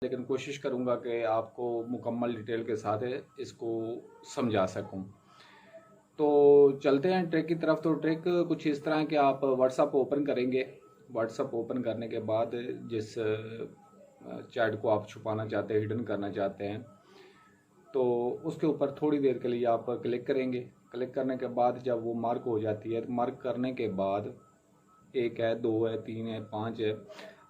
लेकिन कोशिश करूँगा कि आपको मुकम्मल डिटेल के साथ इसको समझा सकूँ। तो चलते हैं ट्रिक की तरफ। तो ट्रिक कुछ इस तरह है कि आप व्हाट्सअप ओपन करेंगे। व्हाट्सअप ओपन करने के बाद जिस चैट को आप छुपाना चाहते हैं, हिडन करना चाहते हैं, तो उसके ऊपर थोड़ी देर के लिए आप क्लिक करेंगे। क्लिक करने के बाद जब वो मार्क हो जाती है, तो मार्क करने के बाद 1 है, 2 है, 3 है, 5 है,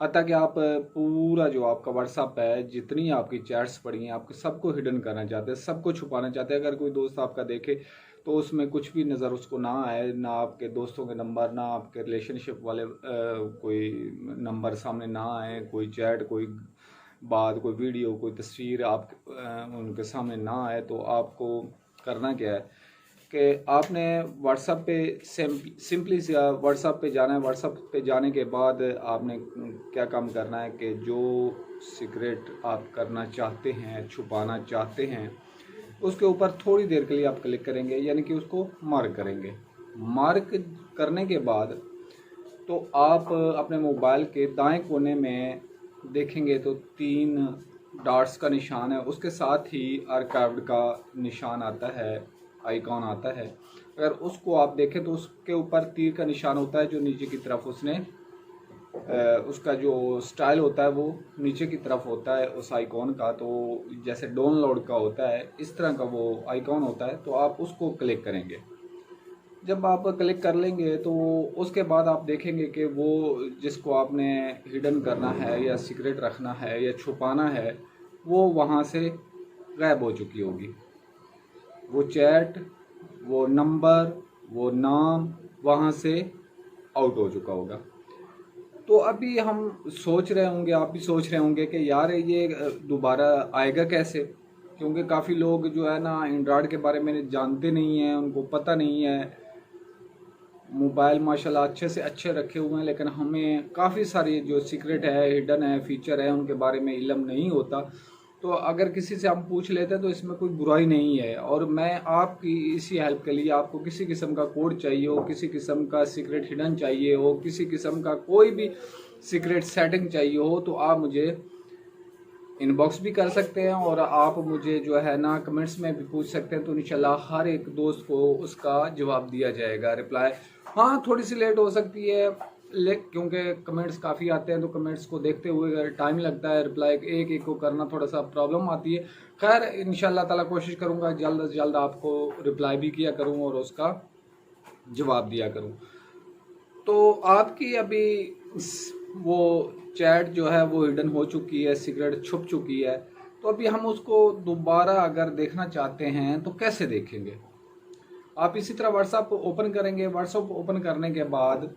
हत्ता कि आप पूरा जो आपका व्हाट्सअप है, जितनी आपकी चैट्स पड़ी हैं, आप सबको हिडन करना चाहते हैं, सबको छुपाना चाहते हैं। अगर कोई दोस्त आपका देखे तो उसमें कुछ भी नज़र उसको ना आए, ना आपके दोस्तों के नंबर, ना आपके रिलेशनशिप वाले कोई नंबर सामने ना आए, कोई चैट, कोई बात, कोई वीडियो, कोई तस्वीर आप उनके सामने ना आए। तो आपको करना क्या है कि आपने व्हाट्सअप पे सिंपली व्हाट्सअप पे जाना है। व्हाट्सअप पे जाने के बाद आपने क्या काम करना है कि जो सीक्रेट आप करना चाहते हैं, छुपाना चाहते हैं, उसके ऊपर थोड़ी देर के लिए आप क्लिक करेंगे, यानी कि उसको मार्क करेंगे। मार्क करने के बाद तो आप अपने मोबाइल के दाएं कोने में देखेंगे तो 3 डॉट्स का निशान है, उसके साथ ही आर्काइव्ड का निशान आता है, आइकॉन आता है। अगर उसको आप देखें तो उसके ऊपर तीर का निशान होता है, जो नीचे की तरफ उसने उसका जो स्टाइल होता है वो नीचे की तरफ होता है उस आइकॉन का। तो जैसे डाउनलोड का होता है, इस तरह का वो आइकॉन होता है। तो आप उसको क्लिक करेंगे। जब आप क्लिक कर लेंगे तो उसके बाद आप देखेंगे कि वो जिसको आपने हिडन करना है या सीक्रेट रखना है या छुपाना है, वो वहाँ से गायब हो चुकी होगी। वो चैट, वो नंबर, वो नाम वहाँ से आउट हो चुका होगा। तो अभी हम सोच रहे होंगे, आप भी सोच रहे होंगे कि यार ये दोबारा आएगा कैसे, क्योंकि काफ़ी लोग जो है ना एंड्रॉयड के बारे में जानते नहीं हैं, उनको पता नहीं है। मोबाइल माशाल्लाह अच्छे से अच्छे रखे हुए हैं, लेकिन हमें काफ़ी सारी जो सीक्रेट है, हिडन है, फीचर है, उनके बारे में इल्म नहीं होता। तो अगर किसी से हम पूछ लेते हैं तो इसमें कोई बुराई नहीं है। और मैं आपकी इसी हेल्प के लिए, आपको किसी किस्म का कोड चाहिए हो, किसी किस्म का सीक्रेट हिडन चाहिए हो, किसी किस्म का कोई भी सीक्रेट सेटिंग चाहिए हो, तो आप मुझे इनबॉक्स भी कर सकते हैं और आप मुझे जो है ना कमेंट्स में भी पूछ सकते हैं। तो इंशाल्लाह हर एक दोस्त को उसका जवाब दिया जाएगा, रिप्लाई। हाँ, थोड़ी सी लेट हो सकती है क्योंकि कमेंट्स काफ़ी आते हैं, तो कमेंट्स को देखते हुए टाइम लगता है, रिप्लाई एक एक को करना थोड़ा सा प्रॉब्लम आती है। खैर इंशाल्लाह ताला कोशिश करूँगा जल्द से जल्द आपको रिप्लाई भी किया करूँ और उसका जवाब दिया करूँ। तो आपकी अभी वो चैट जो है वो हिडन हो चुकी है, सीक्रेट छुप चुकी है। तो अभी हम उसको दोबारा अगर देखना चाहते हैं तो कैसे देखेंगे? आप इसी तरह व्हाट्सअप ओपन करेंगे। व्हाट्सअप ओपन करने के बाद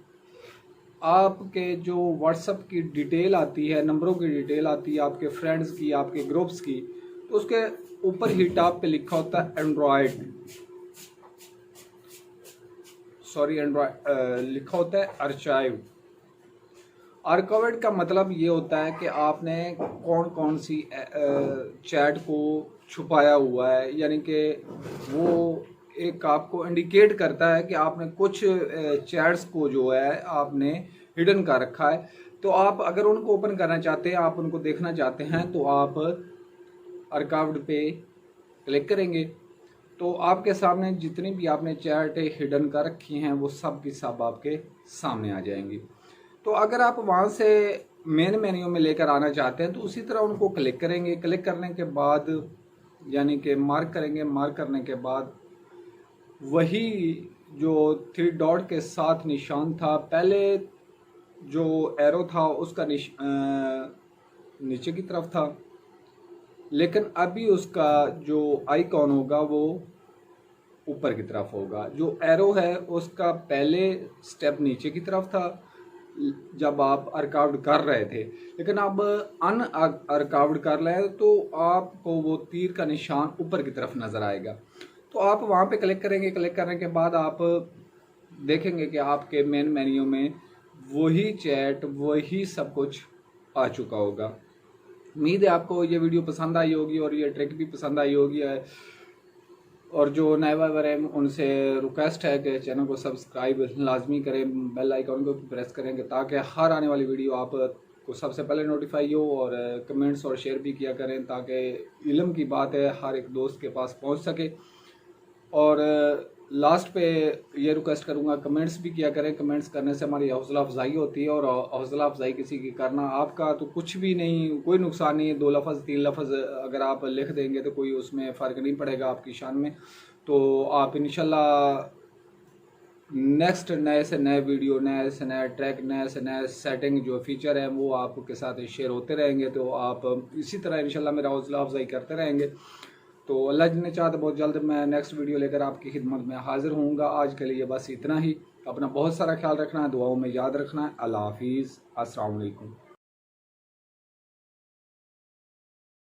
आपके जो व्हाट्सअप की डिटेल आती है, नंबरों की डिटेल आती है, आपके फ्रेंड्स की, आपके ग्रुप्स की, तो उसके ऊपर ही टॉप पे लिखा होता है एंड्रॉयड, सॉरी एंड्रॉयड लिखा होता है आर्काइव। आर्काइव्ड का मतलब ये होता है कि आपने कौन कौन सी चैट को छुपाया हुआ है, यानी कि वो एक आपको इंडिकेट करता है कि आपने कुछ चैट्स को जो है आपने हिडन कर रखा है। तो आप अगर उनको ओपन करना चाहते हैं, आप उनको देखना चाहते हैं, तो आप आर्काइव्ड पे क्लिक करेंगे। तो आपके सामने जितनी भी आपने चैट हिडन कर रखी हैं वो सब की सब आपके सामने आ जाएंगी। तो अगर आप वहाँ से मेन मेन्यू में लेकर आना चाहते हैं तो उसी तरह उनको क्लिक करेंगे। क्लिक करने के बाद यानी कि मार्क करेंगे। मार्क करने के बाद वही जो 3 डॉट के साथ निशान था, पहले जो एरो था उसका नीचे की तरफ था, लेकिन अभी उसका जो आइकॉन होगा वो ऊपर की तरफ होगा। जो एरो है उसका पहले स्टेप नीचे की तरफ था जब आप आर्काइव्ड कर रहे थे, लेकिन अब अन आर्काइव्ड कर रहे हैं तो आपको वो तीर का निशान ऊपर की तरफ नज़र आएगा। तो आप वहाँ पे क्लिक करेंगे। क्लिक करने के बाद आप देखेंगे कि आपके मेन मेन्यू में वही चैट, वही सब कुछ आ चुका होगा। उम्मीद है आपको ये वीडियो पसंद आई होगी और ये ट्रिक भी पसंद आई होगी। और जो नए व्यूअर हैं उनसे रिक्वेस्ट है कि चैनल को सब्सक्राइब लाजमी करें, बेल आइकन को भी प्रेस करेंगे ताकि हर आने वाली वीडियो आप को सबसे पहले नोटिफाई हो, और कमेंट्स और शेयर भी किया करें ताकि इल्म की बात है हर एक दोस्त के पास पहुंच सके। और लास्ट पे ये रिक्वेस्ट करूँगा, कमेंट्स भी किया करें। कमेंट्स करने से हमारी हौसला अफजाई होती है, और हौसला अफजाई किसी की करना आपका तो कुछ भी नहीं, कोई नुकसान नहीं है। 2 लफ्ज़ 3 लफ्ज़ अगर आप लिख देंगे तो कोई उसमें फ़र्क नहीं पड़ेगा आपकी शान में। तो आप इंशाल्लाह नेक्स्ट नए से नए वीडियो, नए से नए ट्रैक, नए से नए सेटिंग जो फीचर हैं वो आपके साथ शेयर होते रहेंगे। तो आप इसी तरह इंशाल्लाह मेरा हौसला अफजाई करते रहेंगे। तो अल्लाह ने चाहा तो बहुत जल्द मैं नेक्स्ट वीडियो लेकर आपकी खिदमत में हाजिर होऊंगा। आज के लिए बस इतना ही। अपना बहुत सारा ख्याल रखना है, दुआओं में याद रखना है। अल्लाह हाफिज़, अस्सलाम वालेकुम।